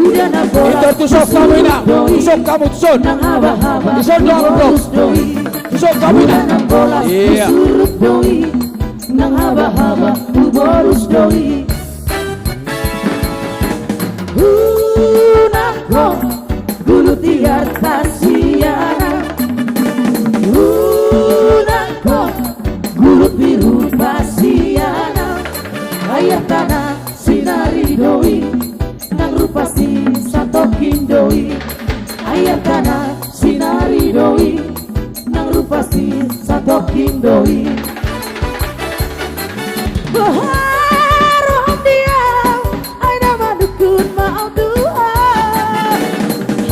Itu tusuk kamu ina, tusuk kamu tusun, tusun dong bro, tusuk kamu ina. Iya. Nang haba-haba uborus doi Unako gulut tiar kasiana Unako gulut biru pasiana Ayah tanah sinari doi Nang rupasi satokin doi Ayah tanah sinari doi Nang rupasi satokin doi Baharom diam, ay nama dukun mau Tuhan.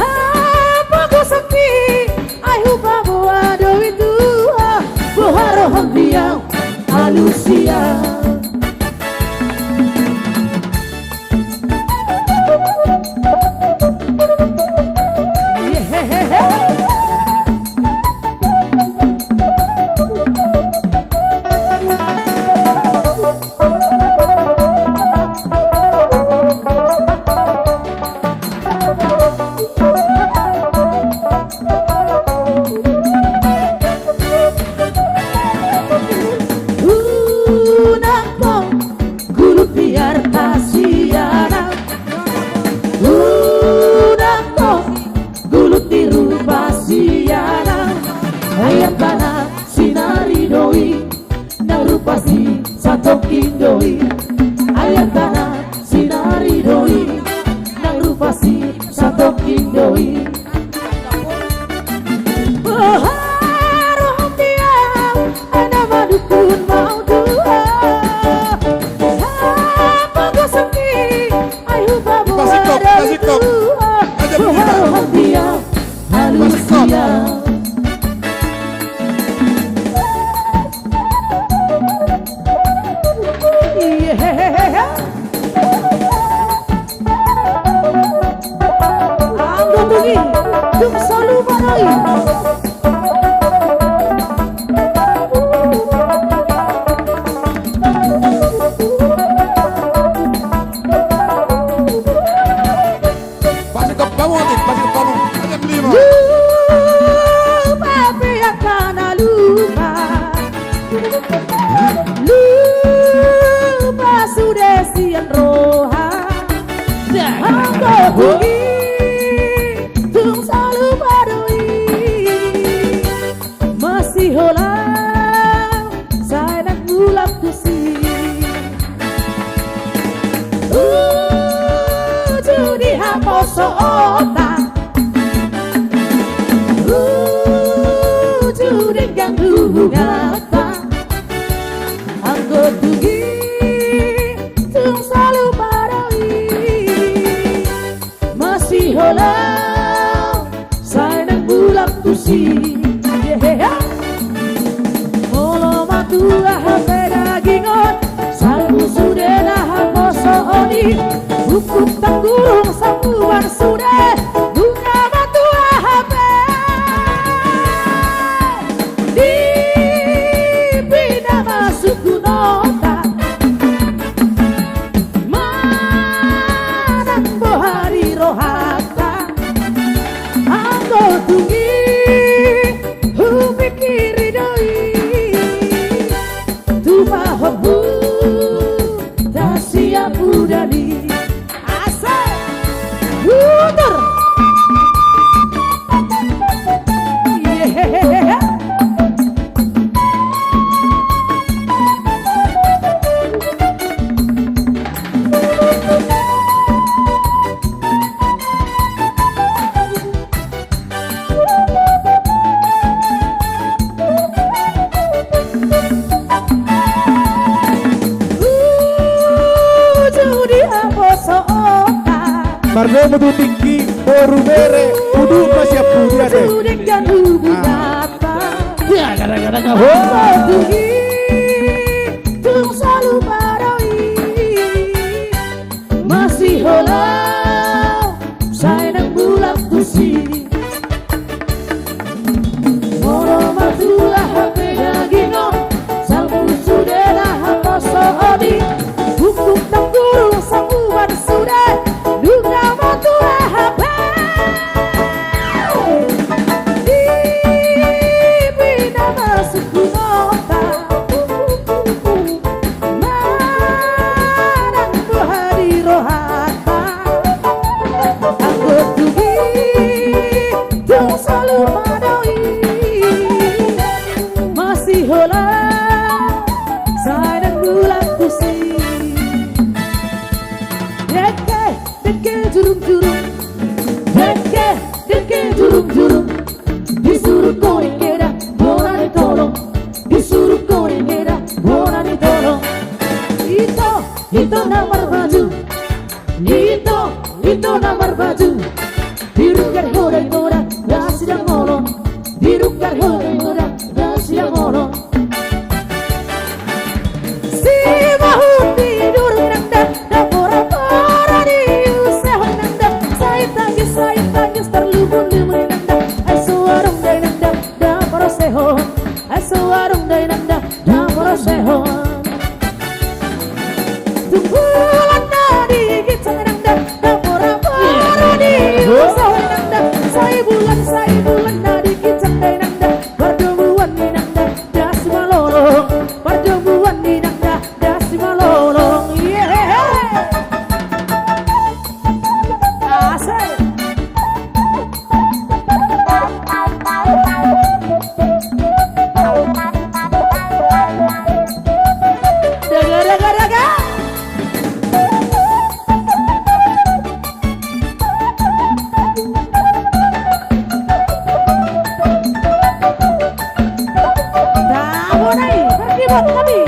Apa ku sakti, ay hupa buah doa Tuhan. Baharom diam, alusia. Doi ayat tanah sinari doi nang rupasi satokin doi Baharom diam nama dukun mau Tuhan Apa ku sakti ayu babu ada Tuhan Baharom diam halusia Jum selalu barai Pasti ke kamu nanti, pasti ke kamu. Ada kelima. Lupa akan lupa Lupa sudah sian roha Aku pergi Tung selalu badui Masih holang Saya nak mulak kusi Judi hamoso otak Judi ganggu ngata Aku pergi Tung selalu badui Masih holang Saya nak mulak kusi Molo matua hape dagingon Salmu sudah nahan mosohoni Hukum tanggurung sambuan sudah Bunga matua hape Di bina masuk nota Manang bohari rohata Anggo tunggi Hupikiri doi Tupa hobu Tak siap udani Asal Puter Yeah Margo mudu tinggi, boru bere, kudu masih punya deh. Sudah jangan berapa. Ya gara-gara Tinggi, tung selalu barai. Masih holang, saya nang bulak tusi. Moro matulah hape dagingon, salmu sudah lah hapa sohodi. Hukum tak gurung sambuan sudah. Duga matua itu nomor baju biru kan horai tora dah sidang molong biru kan horai tora dah sidang molong si bahu tidur nanda pora-pora di usah nanda saya tangis terlubun-lubun nanda suarung dari nanda dah pora seho suarung dari nanda dah pora seho tunggulan nadi kita nanda dah pora-pora di usah nanda saya bulan nadi kita nanda pertemuan di nanda dah simalolong pertemuan di nanda dah simalolong asal daga boleh pergi buat kami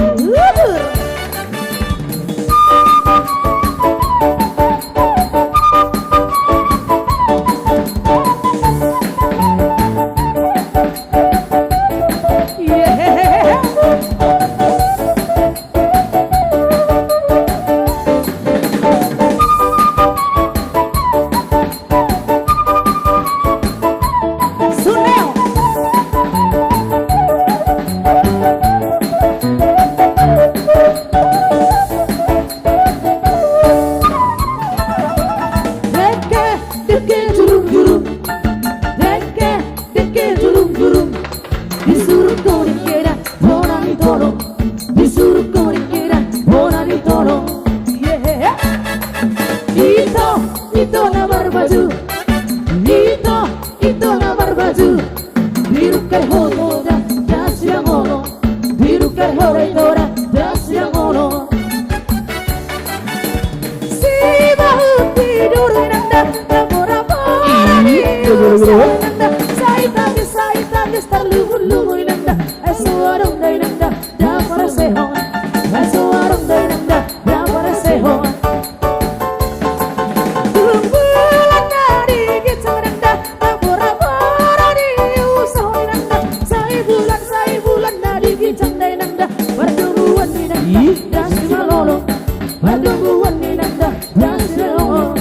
Suneo deke jurum-jurum deke jurum-jurum disuruh kau dikira bona ditolong disuruh kau dikira bona ditolong itu nomor baju itu nomor baju biru kerhoda dah siang ngolong biru kerhoda dah siang ngolong si bahu tidur nanda pura-pura di usah nanda saya tangis terlubun-lubun nanda suarung dari nanda dah para seho suarung dari nanda dah para seho tunggulan nadi kita nanda pura-pura di usah nanda saya bulan nadi kita nanda pertemuan di nanda dah simalolong pertemuan di nanda dah simalolong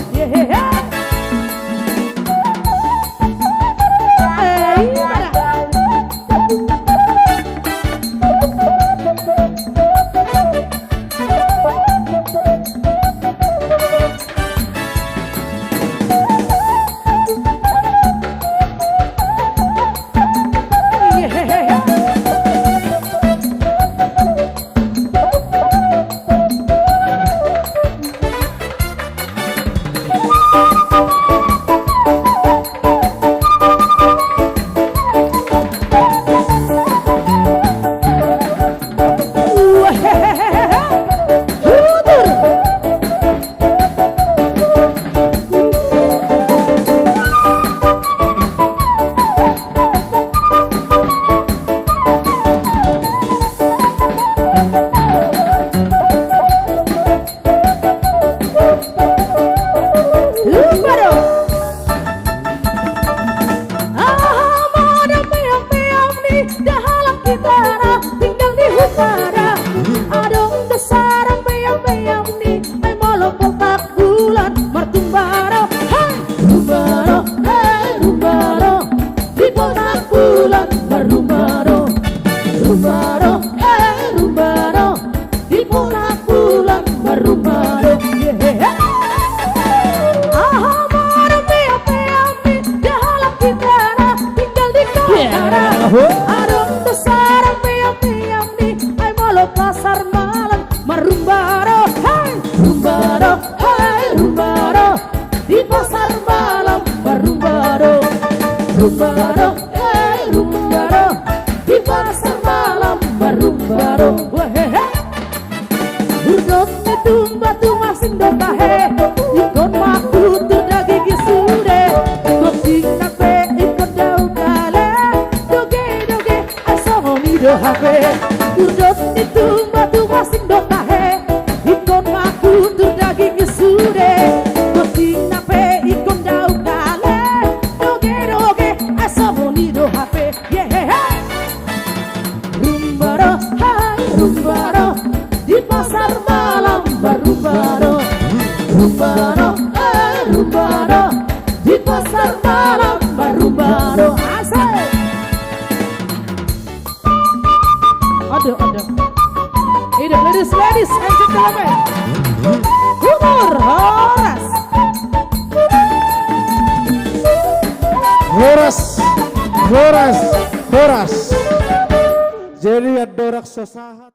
Adong besar piam-piam di ay molo pasar malam merumbaro hai rumbaro di pasar malam merumbaro rumbaro di pasar malam merumbaro Udok netum batu masing dokahe ikon makutu dagi gisude koting nape ikon daun kale doge asomi do hape Udok netum batu masing dokahe ikon makutu dagi gisude koting nape Rumbano di pasar malam Rumbano Rumbano Rumbano di pasar malam Rumbano asik. Aduh hidup ladies and gentlemen, Humor Horas. Jadi ya dorak sesahat.